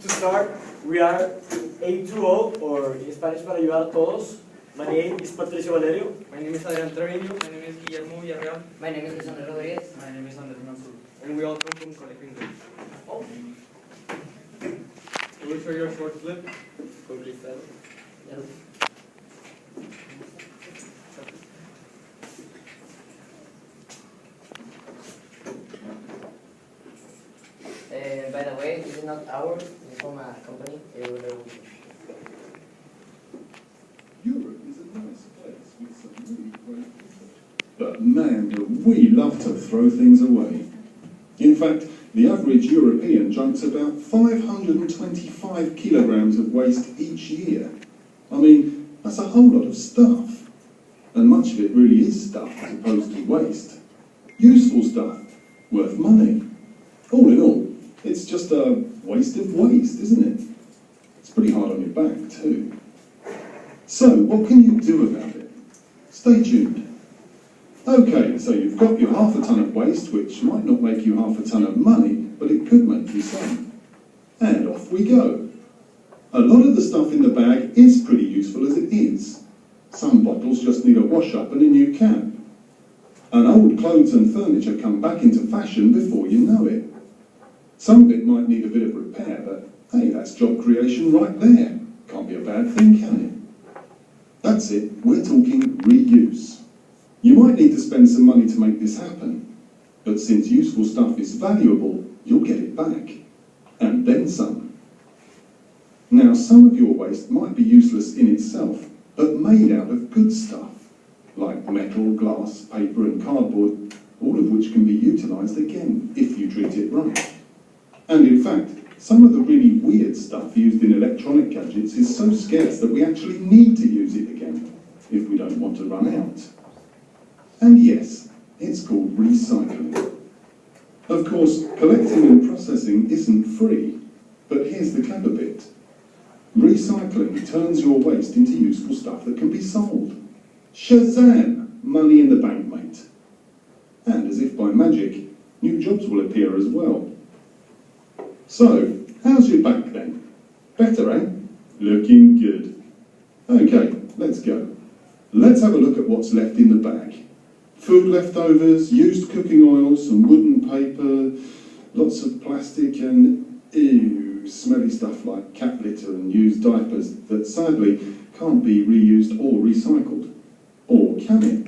To start, we are Aid2All, or in Spanish para ayudar a todos. My name is Patricio Valerio. My name is Adrián Treviño. My name is Guillermo Villarreal. My name is Alexander Rodriguez. My name is Andrés Mansur. And we all come from Colegio Inglés. Oh. We will show you a short clip. Yes. By the way, this is not ours, it's from a company. Europe is a nice place with some really great people. But man, do we love to throw things away. In fact, the average European junks about 525 kilograms of waste each year. I mean, that's a whole lot of stuff. And much of it really is stuff as opposed to waste. Useful stuff, worth money. All in all, it's just a waste of waste, isn't it? It's pretty hard on your back too. So, what can you do about it? Stay tuned. Okay, so you've got your half a tonne of waste, which might not make you half a tonne of money, but it could make you some. And off we go. A lot of the stuff in the bag is pretty useful as it is. Some bottles just need a wash-up and a new cap. And old clothes and furniture come back into fashion before you know it. Some of it might need a bit of repair, but hey, that's job creation right there. Can't be a bad thing, can it? That's it, we're talking reuse. You might need to spend some money to make this happen, but since useful stuff is valuable, you'll get it back. And then some. Now, some of your waste might be useless in itself, but made out of good stuff, like metal, glass, paper and cardboard, all of which can be utilised again if you treat it right. And in fact, some of the really weird stuff used in electronic gadgets is so scarce that we actually need to use it again if we don't want to run out. And yes, it's called recycling. Of course, collecting and processing isn't free, but here's the clever bit. Recycling turns your waste into useful stuff that can be sold. Shazam! Money in the bank, mate. And as if by magic, new jobs will appear as well. So, how's your back then? Better, eh? Looking good. Okay, let's go. Let's have a look at what's left in the bag. Food leftovers, used cooking oil, some wooden paper, lots of plastic and, ew, smelly stuff like cat litter and used diapers that sadly can't be reused or recycled. Or can it?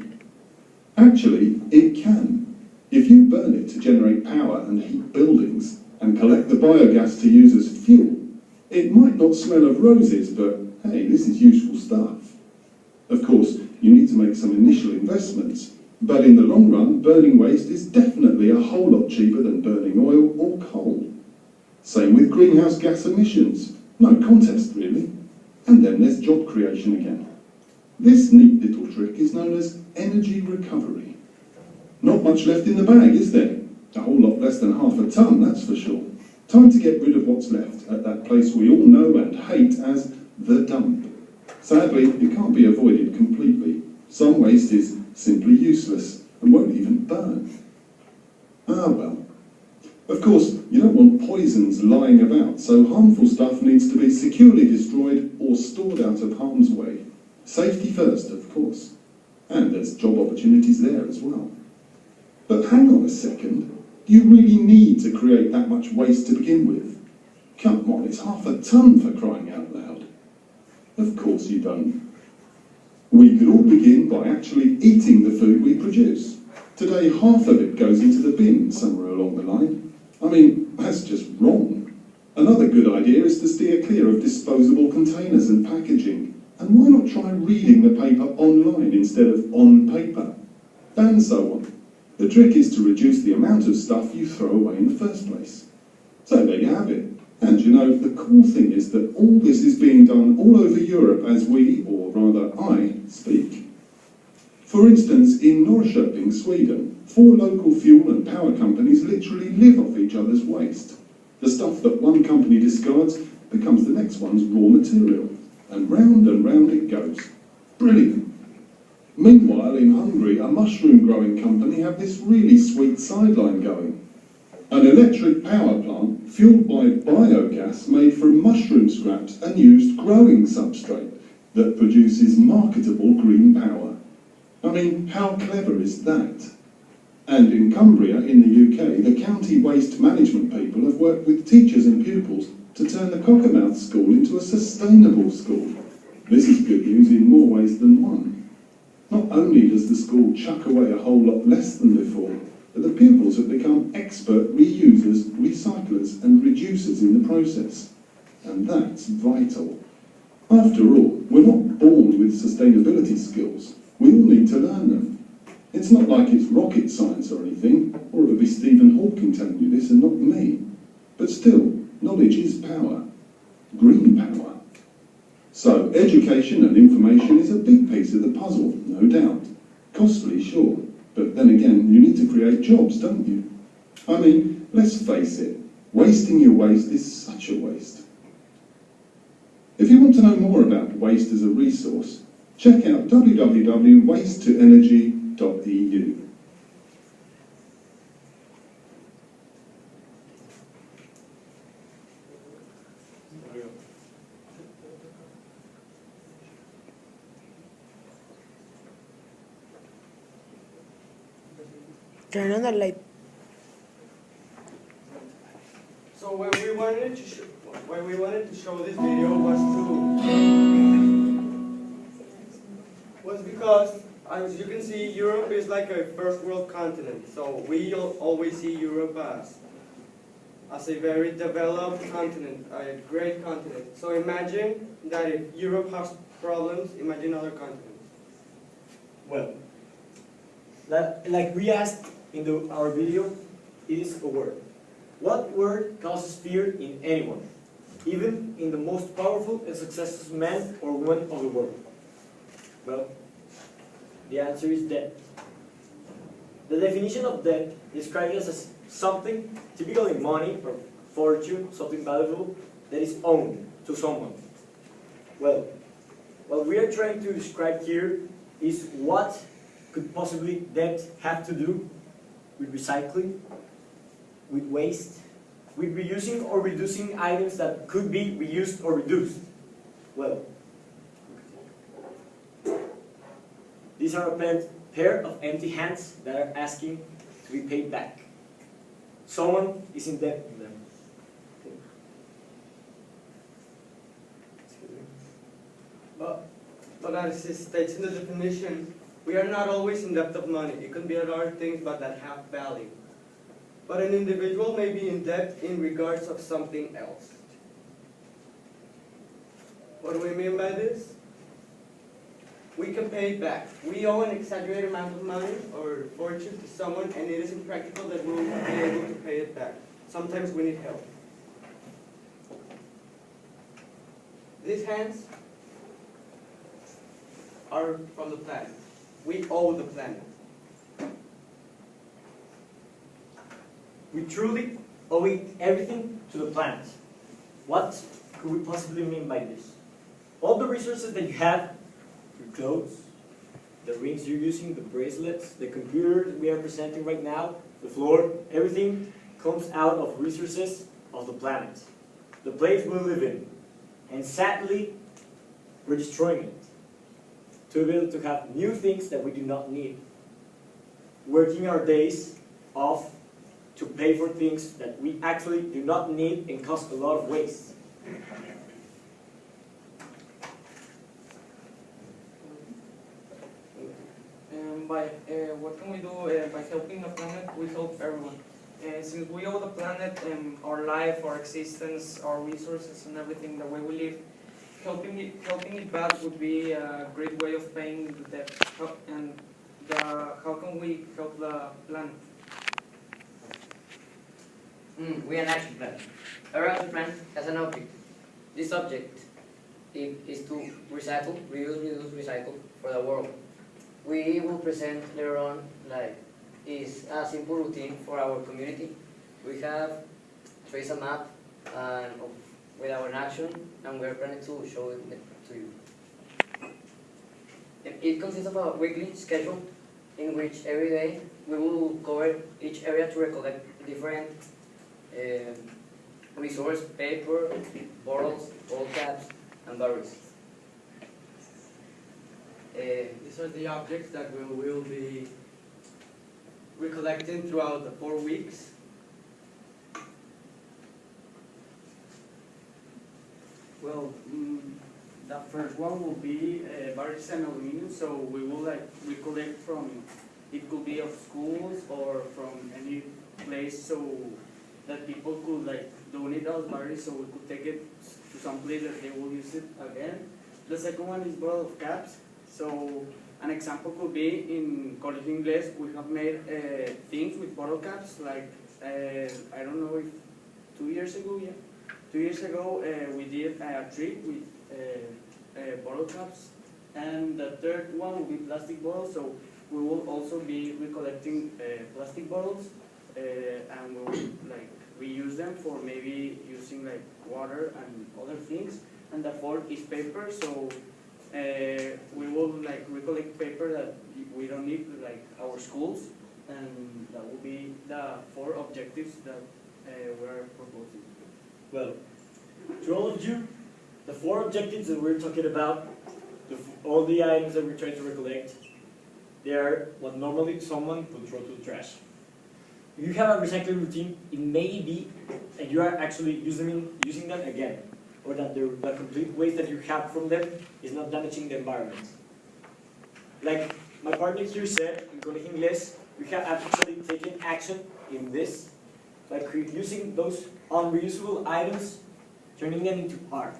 Actually, it can. If you burn it to generate power and heat buildings, and collect the biogas to use as fuel, it might not smell of roses, but hey, this is useful stuff. Of course, you need to make some initial investments, but in the long run, burning waste is definitely a whole lot cheaper than burning oil or coal. Same with greenhouse gas emissions. No contest, really. And then there's job creation again. This neat little trick is known as energy recovery. Not much left in the bag, is there? A whole lot less than half a tonne, that's for sure. Time to get rid of what's left at that place we all know and hate as the dump. Sadly, it can't be avoided completely. Some waste is simply useless and won't even burn. Ah well. Of course, you don't want poisons lying about, so harmful stuff needs to be securely destroyed or stored out of harm's way. Safety first, of course. And there's job opportunities there as well. But hang on a second. Do you really need to create that much waste to begin with? Come on, it's half a tonne for crying out loud. Of course you don't. We could all begin by actually eating the food we produce. Today, half of it goes into the bin somewhere along the line. I mean, that's just wrong. Another good idea is to steer clear of disposable containers and packaging. And why not try reading the paper online instead of on paper? And so on. The trick is to reduce the amount of stuff you throw away in the first place. So there you have it. And you know, the cool thing is that all this is being done all over Europe as we, or rather I, speak. For instance, in Norrköping, Sweden, 4 local fuel and power companies literally live off each other's waste. The stuff that one company discards becomes the next one's raw material. And round it goes. Brilliant. Meanwhile, in Hungary, a mushroom growing company have this really sweet sideline going. An electric power plant fueled by biogas made from mushroom scraps and used growing substrate that produces marketable green power. I mean, how clever is that? And in Cumbria, in the UK, the county waste management people have worked with teachers and pupils to turn the Cockermouth School into a sustainable school. This is good news in more ways than one. Not only does the school chuck away a whole lot less than before, but the pupils have become expert reusers, recyclers and reducers in the process. And that's vital. After all, we're not born with sustainability skills. We all need to learn them. It's not like it's rocket science or anything, or it would be Stephen Hawking telling you this and not me. But still, knowledge is power. Green power. So, education and information is a big piece of the puzzle, no doubt. Costly, sure. But then again, you need to create jobs, don't you? I mean, let's face it, wasting your waste is such a waste. If you want to know more about waste as a resource, check out www.wastetoenergy.eu. Turn on the light. So why we wanted to show this video was because, as you can see, Europe is like a first world continent. So we always see Europe as a very developed continent, a great continent. So imagine that if Europe has problems, imagine other continents. Well, like we asked in our video, it is a word. What word causes fear in anyone, even in the most powerful and successful man or woman of the world? Well, the answer is debt. The definition of debt describes it as something, typically money or fortune, something valuable, that is owned to someone. Well, what we are trying to describe here is what could possibly debt have to do with recycling, with waste, with reusing or reducing items that could be reused or reduced. Well, these are a pair of empty hands that are asking to be paid back. Someone is in debt to them. But as it states in the definition, we are not always in debt of money. It can be a lot of things, but that have value. But an individual may be in debt in regards of something else. What do we mean by this? We can pay it back. We owe an exaggerated amount of money or fortune to someone, and it is impractical that we will be able to pay it back. Sometimes we need help. These hands are from the planet. We owe the planet. We truly owe everything to the planet. What could we possibly mean by this? All the resources that you have, your clothes, the rings you're using, the bracelets, the computer that we are presenting right now, the floor, everything comes out of resources of the planet, the place we live in. And sadly, we're destroying it to be able to have new things that we do not need. Working our days off to pay for things that we actually do not need and cause a lot of waste. What can we do by helping the planet? We help everyone. Since we owe the planet our life, our existence, our resources, and everything, the way we live, helping it back would be a great way of paying the debt. How can we help the planet? We have an action plan. Our action plan has an object. This object is to recycle, reuse, recycle for the world. We will present later on is a simple routine for our community. We have traced a map with our action, and we are planning to show it to you. It consists of a weekly schedule in which every day we will cover each area to recollect different resource paper, bottles, bottle caps, and batteries. These are the objects that we will be recollecting throughout the 4 weeks. Well, the first one will be batteries and aluminum. So we will recollect from, it could be of schools or from any place, so that people could donate those batteries, so we could take it to some place that they will use it again. The second one is bottle of caps. So an example could be in Colegio Inglés, we have made things with bottle caps, I don't know if 2 years ago, yeah. 2 years ago, we did a trip with bottle caps, and the third one will be plastic bottles. So we will also be recollecting plastic bottles, and we will reuse them for maybe using water and other things. And the fourth is paper. So we will recollect paper that we don't need our schools, and that will be the 4 objectives that we're proposing. Well, to all of you, the 4 objectives that we're talking about, all the items that we're trying to recollect, they are what normally someone would throw to the trash. If you have a recycling routine, it may be that you are actually using them again, or that the complete waste that you have from them is not damaging the environment. Like my partner here said, in Colegio Inglés, we have actually taken action in this, like using those unreusable items, turning them into art.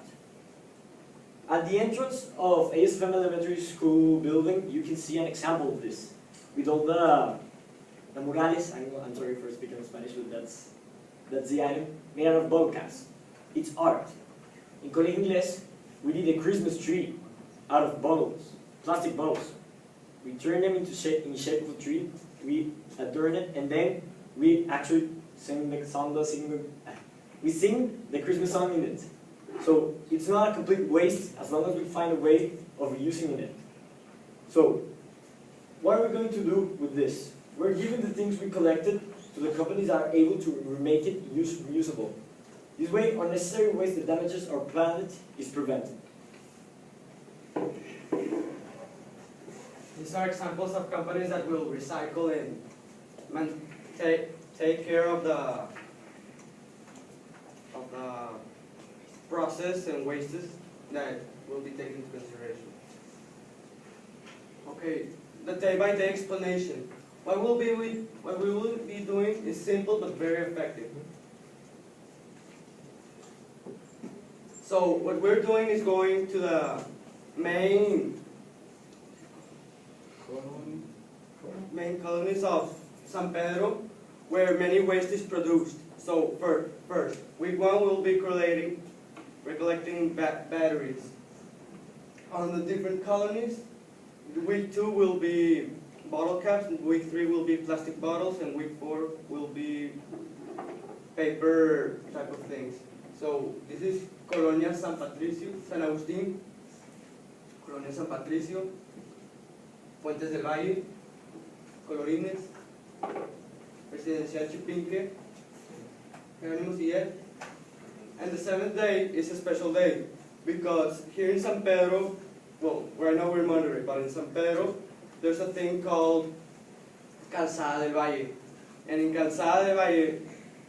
At the entrance of ASFM Elementary School building, you can see an example of this, with all the murales. I'm sorry for speaking in Spanish, but that's the item, made out of bottle caps. It's art. In Colegio Inglés, we did a Christmas tree out of bottles, plastic bottles. We turned them into in shape of a tree, we adorn it, and then we actually sing the song, we sing the Christmas song in it. So it's not a complete waste as long as we find a way of reusing it. So what are we going to do with this? We're giving the things we collected to the companies that are able to make it reusable. This way, unnecessary waste that damages our planet is prevented. These are examples of companies that will recycle and take care of the process and wastes that will be taken into consideration. Okay, the day-by-day explanation. What we will be doing is simple but very effective. So what we're doing is going to the main colonies of San Pedro, where many waste is produced. So first, week 1 will be recollecting batteries. On the different colonies, week 2 will be bottle caps, and week 3 will be plastic bottles, and week 4 will be paper type of things. So this is Colonia San Patricio, San Agustín, Colonia San Patricio, Fuentes del Valle, Colorines, Residencial Chipinque, Jerónimo Siller. And the 7th day is a special day because here in San Pedro, well, right now we're in Monterrey, but in San Pedro, there's a thing called Calzada del Valle. And in Calzada del Valle,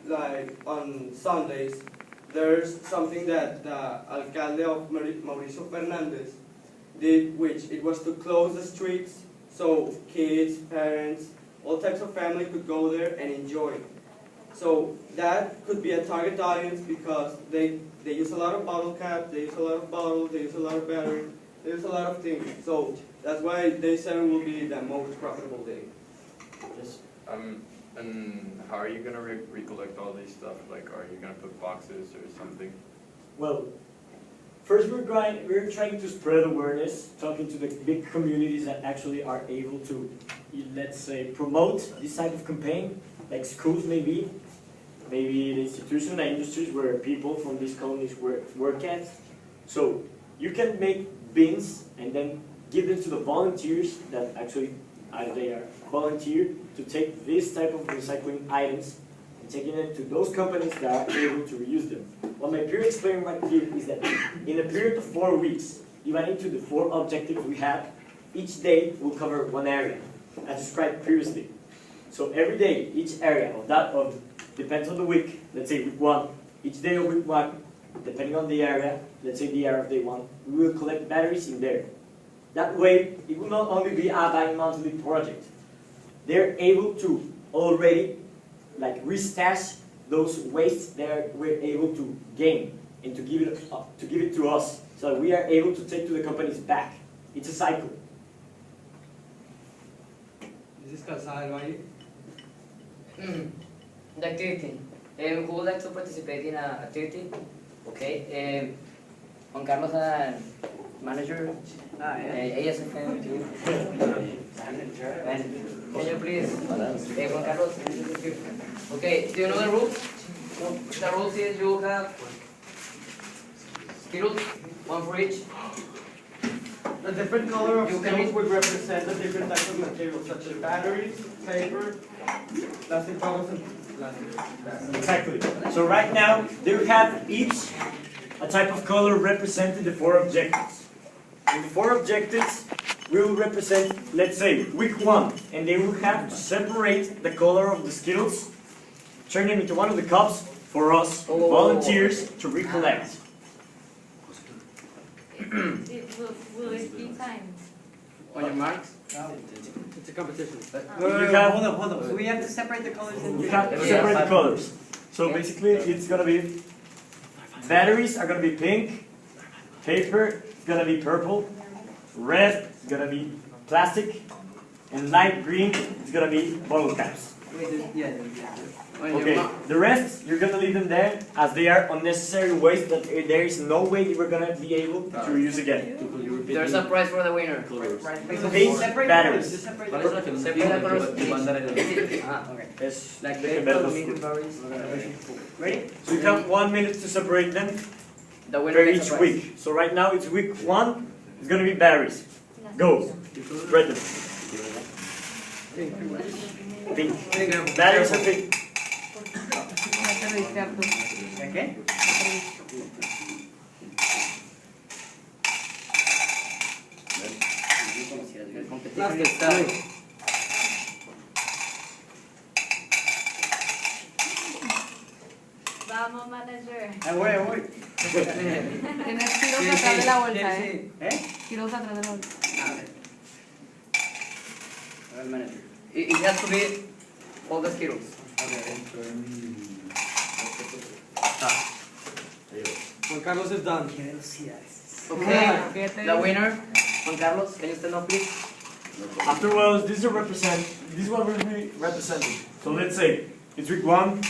like on Sundays, there's something that the alcalde of Mauricio Fernandez did, which it was to close the streets so kids, parents, all types of family could go there and enjoy. So that could be a target audience because they use a lot of bottle caps, they use a lot of bottles, they use a lot of batteries, they use a lot of things. So that's why day 7 will be the most profitable day. Yes. And how are you going to recollect all these stuff? Like, are you going to put boxes or something? Well, first we're trying to spread awareness, talking to the big communities that actually are able to, let's say, promote this type of campaign, like schools maybe the institutions and industries where people from these colonies work at. So you can make bins and then give them to the volunteers that actually they are volunteer to take this type of recycling items and taking it to those companies that are able to reuse them. What my peer explained right here is that in a period of 4 weeks, dividing into the 4 objectives we have, each day will cover one area, as described previously. So every day, each area depends on the week, let's say week 1, each day of week 1, depending on the area, let's say the area of day 1, we will collect batteries in there. That way, it will not only be a bi-monthly project. They're able to already restash those wastes that we're able to gain and to give it to us, so that we are able to take to the companies back. It's a cycle. This is Casal, right? The activity. Who would like to participate in an activity? Okay. Juan Carlos, manager. ASFM team. Can you please? Juan Carlos. Okay. Do you know the rules? The rules is you have Skittles, 1 for each. The different color of You can stones read- would represent the different types of materials, such as batteries, paper, plastic bottles, and plastic. Exactly. So right now, they have each a type of color representing the 4 objectives. In the 4 objectives, we will represent, let's say, week 1, and they will have to separate the color of the Skittles, turn them into one of the cups for us volunteers to recollect. Will it be timed? On your marks. It's a competition. Hold So we have to separate the colors in You have to separate the colors. So basically, it's gonna be batteries are gonna be pink, paper is gonna be purple, red is gonna be plastic, and light green is gonna be bottle caps. On your Okay, mark. the rest you're gonna leave them there as they are unnecessary waste that there is no way we're gonna be able to reuse again. There's a prize for the winner. Pink batteries. Separate the colors. Okay. It's Like the paper, better medium school. berries. Ready? So you have 1 minute to separate them The for winner gets each a prize. week. So right now it's week 1. It's gonna be batteries. Go. Spread them. Pink. Batteries are pink. Okay. Plastic stuff. Vamos, manager. Voy. Tienes tiros atrás de la bolsa, Tiros atrás de la bolsa. It has to be all the Skittles. Juan Carlos is done. Okay, the winner, Juan Carlos, can you stand up please? Afterwards, this is what we'll be representing. So let's say it's week 1.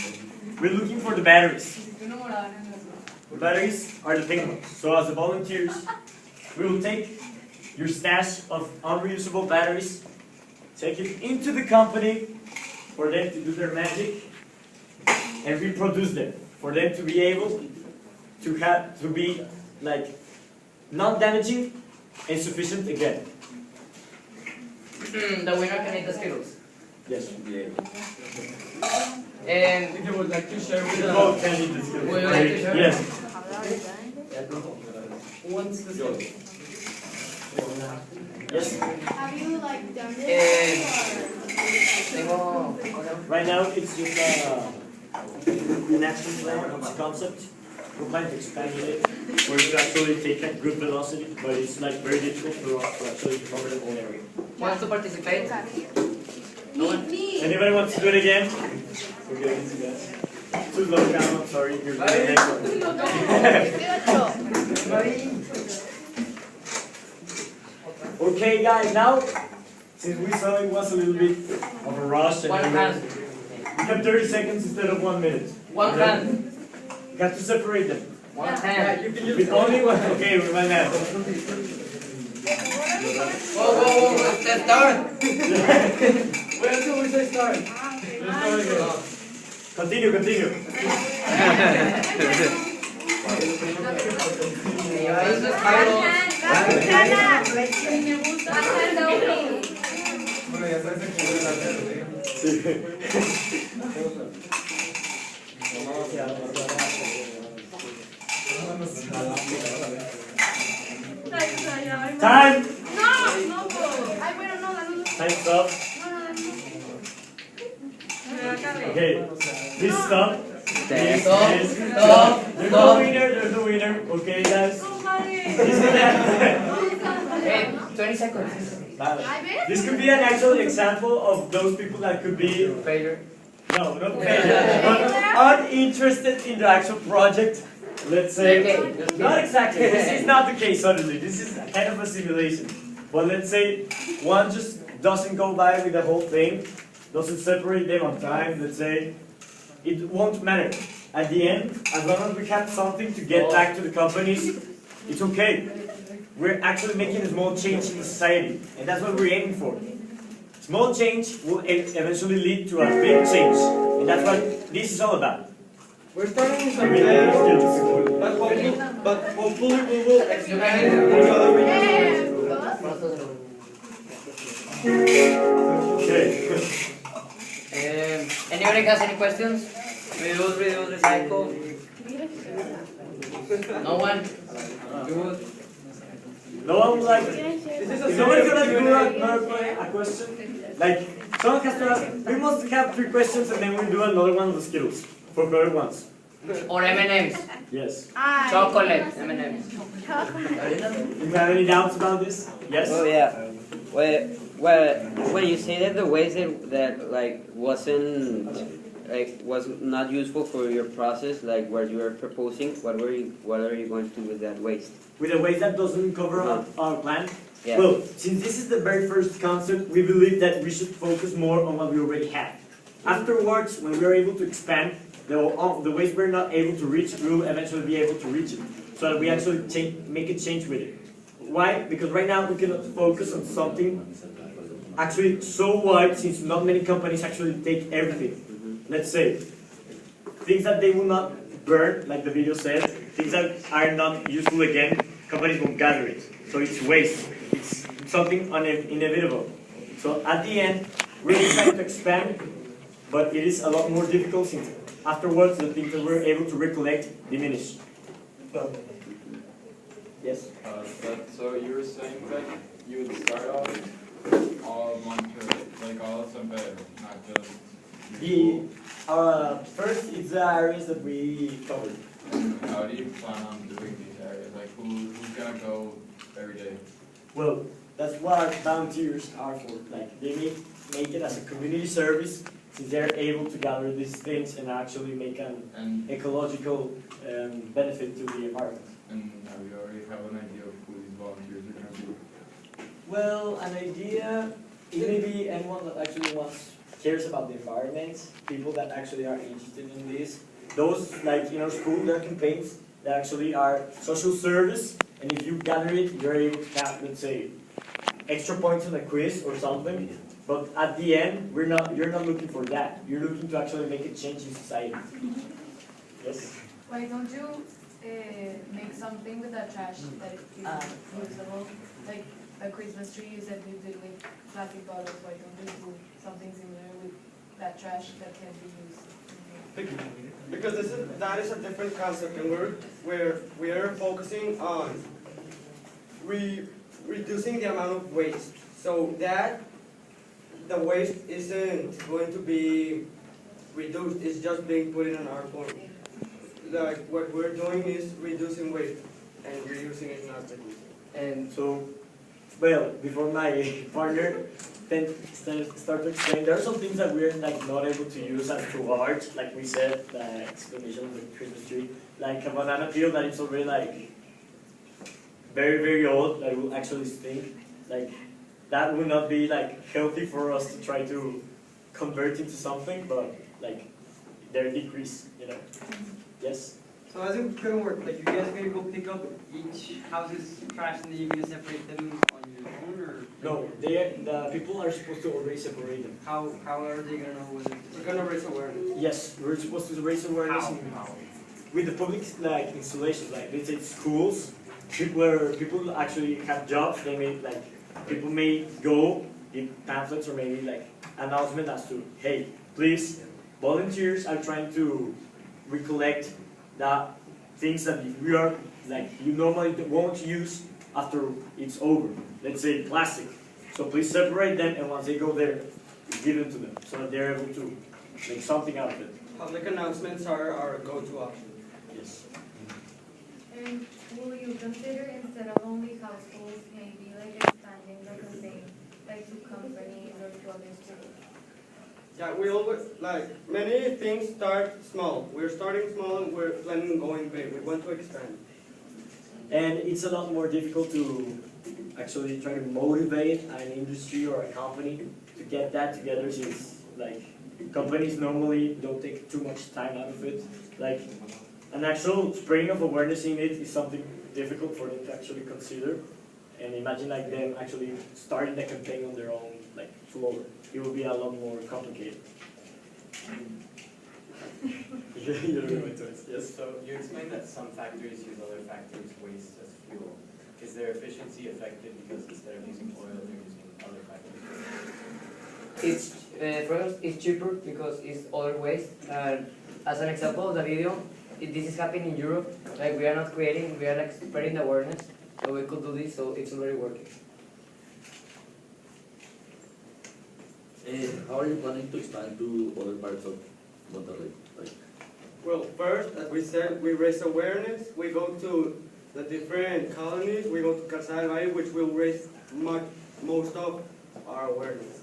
We're looking for the batteries. The batteries are the pink ones. So as the volunteers, we will take your stash of unreusable batteries, take it into the company for them to do their magic, and reproduce them for them to be able to be non-damaging and sufficient again. The winner can eat the Skittles. Yes. And If you would like to share with us. Both can eat this. Would you like to share? Yes. Who wants to start? Yes. Have you done Eh, this tengo. Right now, it's just an action plan, it's a concept. We're planning to expand it, where you actually take at good velocity, but it's very difficult for us to actually cover the whole area. Wants to participate? No one? Me. Anybody wants to do it again? We're getting to that. Too low down, I'm sorry. You're going to next one. Okay, guys, now, since we saw it was a little bit of a rush, and One hand. we have 30 seconds instead of 1 minute. One hand. You have to separate them. One hand. You can With use only one. Okay, with one hand. Whoa, let's start. Wait until we say start. Continue. Use the Skittles. Time! No, ay, bueno, no, dale. Time's up. Okay, please stop. Please, Stop. please. Stop. There's no winner, there's no winner. Okay, guys. Hey, 20 seconds. This could be an actual example of those people that could be Failure. no, not failure, but uninterested in the actual project. Let's say, Okay. not exactly. This is not the case. Suddenly, this is kind of a simulation. But let's say one just doesn't go by with the whole thing, doesn't separate them on time. Let's say it won't matter. At the end, as long as we have something to get back to the companies, it's okay. We're actually making a small change in society, and that's what we're aiming for. Small change will eventually lead to a big change, and that's what this is all about. We're starting with some Really, bad, really. but hopefully we will expand each other. Okay. Anybody has any questions? Reduce, recycle. No one? Good. No one would like. This is a If someone's gonna serious do a question, like someone has to ask. We must have 3 questions, and then we do another one of the skills for better ones. Or M&M's. Yes. Chocolate. M&M's. Do you have any doubts about this? Yes. Oh yeah. Well, when you say that the waste that like was not useful for your process, like what you were proposing, what are you going to do with that waste? With a waste that doesn't cover up our plan. Yeah. Well, since this is the very first concept, we believe that we should focus more on what we already have. Afterwards, when we are able to expand, the waste we're not able to reach, we will eventually be able to reach it. So that we actually make a change with it. Why? Because right now we cannot focus on something actually so wide, since not many companies actually take everything. Let's say, things that they will not burn, like the video said, things that are not useful again, companies will gather it. So it's waste. It's something inevitable. So at the end, we're trying to expand, but it is a lot more difficult since afterwards the things that we're able to recollect diminish. Yes? So you were saying that you would start off all Montreal, like all of Saint-Pedro, not just First, it's the areas that we covered. how do you plan on doing these areas? Like who's gonna go every day? Well, that's what volunteers are for. Like they make it as a community service, since they're able to gather these things and actually make an And ecological benefit to the environment. have you already have an idea of who these volunteers are gonna be? Well, an idea, it may be anyone that actually cares about the environment, people that actually are interested in this. Those, like in our school, there are campaigns that actually are social service, and if you gather it, you're able to have, let's say, extra points on a quiz or something. But at the end, you're not looking for that. You're looking to actually make a change in society. Yes? Why don't you make something with that trash that is usable? Like a Christmas tree you said you did with plastic bottles. Why don't you do something similar with that trash that can be used? Because that is a different concept, and we are focusing on reducing the amount of waste. So that the waste isn't going to be reduced; it's just being put in an art form. Like what we're doing is reducing waste and reusing it, not reducing. And so, well, before my partner then start to explain, there are some things that we're like not able to use as too art, like we said, the explanation of the Christmas tree, like a banana peel that is already like very, very old, that will actually stink. Like that would not be like healthy for us to try to convert into something, but like they're decrease, you know. Yes? So how's it gonna work? Like you guys are gonna go pick up each house's trash and then you're gonna separate them on your own, or? No, the people are supposed to already separate them. How are they gonna know whether? We're gonna raise awareness. Yes, we're supposed to raise awareness with the public like installations, like let's say schools, where people actually have jobs. They may like people may go give pamphlets or maybe like announcement as to, hey, please, volunteers are trying to recollect the things that we are like you normally won't use after it's over. Let's say plastic. So please separate them, and once they go there, give them to them so that they're able to make something out of it. Public announcements are our go-to option. Yes. And will you consider, instead of only households, maybe like expanding the campaign, like to companies or to other schools? Yeah, we always, like, many things start small. We're starting small and we're planning on going big. We want to expand. And it's a lot more difficult to actually try to motivate an industry or a company to get that together, since like companies normally don't take too much time out of it. Like an actual spreading of awareness in it is something difficult for them to actually consider. And imagine like them actually starting the campaign on their own like floor. It will be a lot more complicated. You don't know it, yes. So you explained that some factories use other factories' waste as fuel. Is their efficiency affected because instead of using oil, they're using other factories? It's for us, it's cheaper because it's other waste. And as an example of the video, this is happening in Europe. Like we are not creating, we are like spreading the awareness. So we could do this, so it's already working. How are you planning to expand to other parts of Monterrey? Like, Well, first, as we said, we raise awareness. We go to the different colonies. We go to Casa del Valle, which will raise most of our awareness.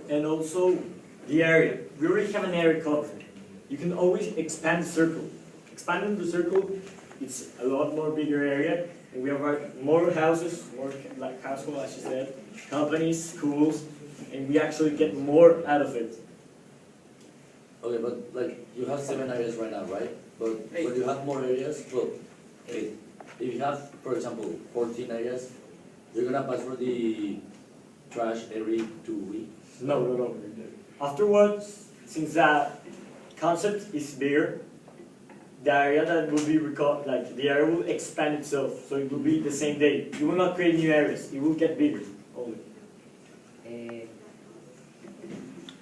And also the area. We already have an area covered. You can always expand the circle. Expanding the circle, it's a lot more bigger area, and we have more houses, more like household, as you said, companies, schools, and we actually get more out of it. okay, but like you have 7 areas right now, right? But when you have more areas, well, okay, if you have, for example, 14 areas, you're gonna pass for the trash every 2 weeks. No. Afterwards, since that concept is bigger, the area that will be like the area will expand itself, so it will be the same day. You will not create new areas; it will get bigger only.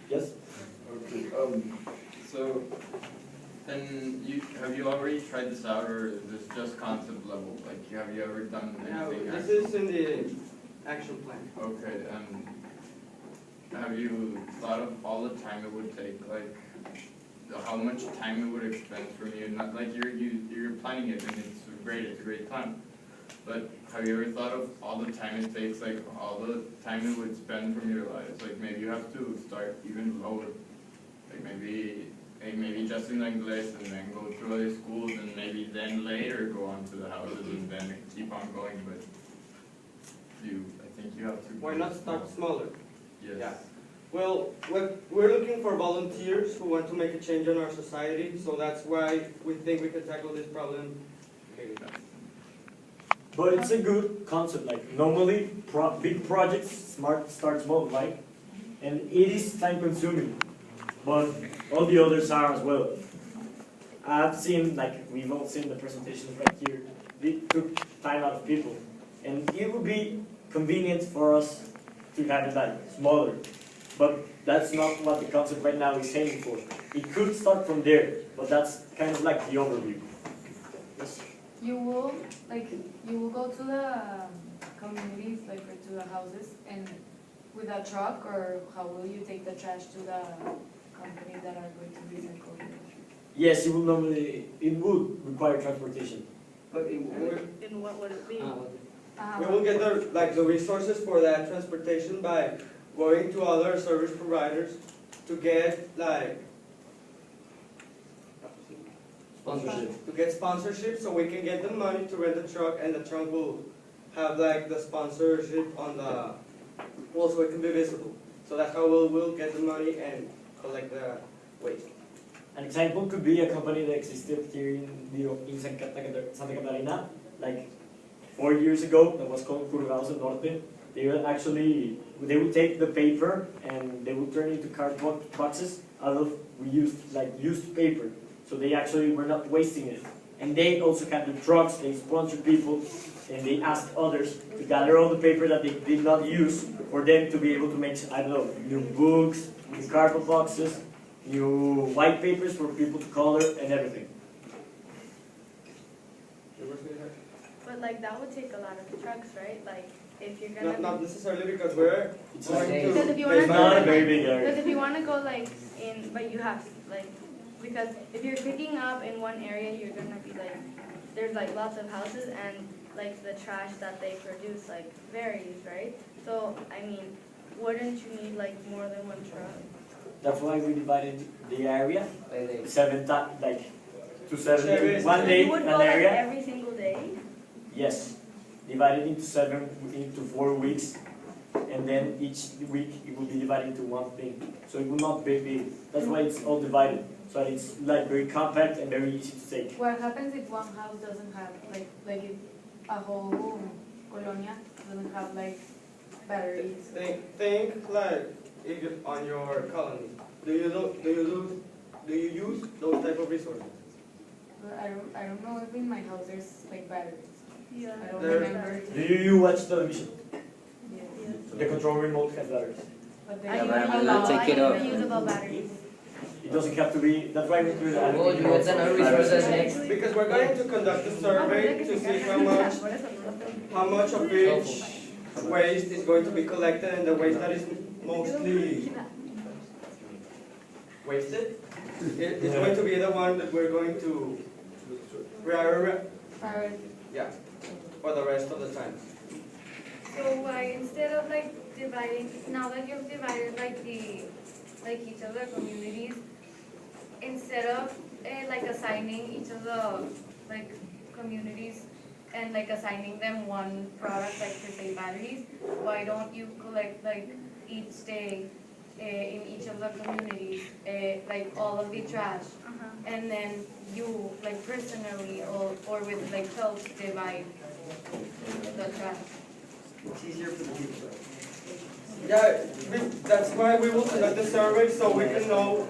Yes. Okay. So, then have you already tried this out, or is this just concept level? Like, have you ever done Now, anything? this is in the action plan. Okay. Have you thought of all the time it would take? Like, how much time it would expend from you? Not like you're planning it, and it's great. It's a great plan. But have you ever thought of all the time it takes, like all the time it would spend from your lives? Like maybe you have to start even lower. Like maybe just in English and then go through other schools and maybe then later go on to the houses and then keep on going. But I think you have to. Why not start smaller? Yes. Yeah. Well, we're looking for volunteers who want to make a change in our society, so that's why we think we can tackle this problem. But it's a good concept. Like normally, big projects start small, right? And it is time consuming, but all the others are as well. I've seen, like we've all seen the presentations right here. They took time out of people, and it would be convenient for us to have it like smaller. But that's not what the concept right now is aiming for. It could start from there, but that's kind of like the overview. Yes. You will go to the communities, like or to the houses, and with a truck, or how will you take the trash to the companies that are going to recycle it? Yes, it would require transportation. But And what would it be? We will get the resources for that transportation by going to other service providers to get sponsorship, so we can get the money to rent the truck, and the truck will have like the sponsorship on the wall, so it can be visible. So that's how we'll get the money and collect the waste. An example could be a company that existed here in Santa Catarina, like 4 years ago, that was called Curvados del Norte. They would take the paper and they would turn it into cardboard boxes out of used paper. So they actually were not wasting it. And they also had the trucks, they sponsored people, and they asked others to gather all the paper that they did not use for them to be able to make, I don't know, new books, new cardboard boxes. new white papers for people to color and everything. But like that would take a lot of trucks, right? Like if you're Not gonna. necessarily because we're It's going to. Because if you wanna It's go not a like, very big area. because if you wanna go like in, but you have like, because if you're picking up in one area, you're gonna be like, there's like lots of houses and like the trash that they produce like varies, right? So I mean, wouldn't you need like more than one truck? That's why we divided the area Like they- 7 times, like to 7 Sure, days. One So day you would an go like area. every single day? Yes, divided into 4 weeks, and then each week it will be divided into one thing. So it will not be big. That's why it's all divided. So it's like very compact and very easy to take. What happens if one house doesn't have like if a whole colonia doesn't have like batteries? Think like if you, on your colony, do you use those type of resources? But I don't know if in my house there's like batteries. Yeah. I don't There- remember. Do you watch television? Yeah. The control remote has batteries. But they Yeah, don't but I'm have gonna a take it off. reusable batteries. It doesn't have to be. That's why we included. Well, you get another resources next. Because we're going to conduct a survey to see how much of each waste is going to be collected and the waste that is mostly wasted is going to be the one that we're going to Priority. yeah, for the rest of the time. So why instead of like dividing, now that you've divided like each of the communities, instead of like assigning each of the like communities and like assigning them one product, like for say batteries, why don't you collect like each day in each of the communities like all of the trash, and then you like personally or with like help divide the trash? It's easier for the people. Yeah, that's why we will conduct the survey so we can know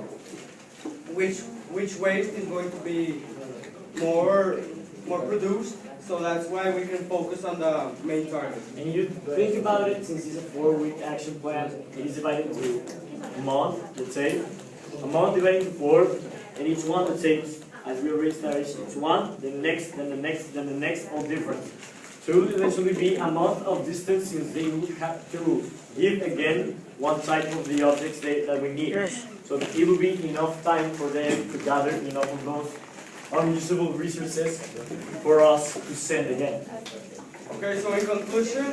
which waste is going to be more produced. So that's why we can focus on the main target. And you think about it, since it's a 4-week action plan, it is divided into a month, let's say. A month divided into 4, and each one, let's say, as we already established, it's one, then the next, then the next, then the next, all different. So it will eventually be a month of distance, since they will have to give again one type of the objects that we need. So it will be enough time for them to gather enough of those unusable resources for us to send again. Okay, so in conclusion,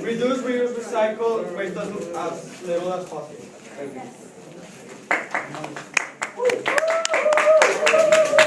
reduce, reuse, recycle, waste as little as possible. Thank you.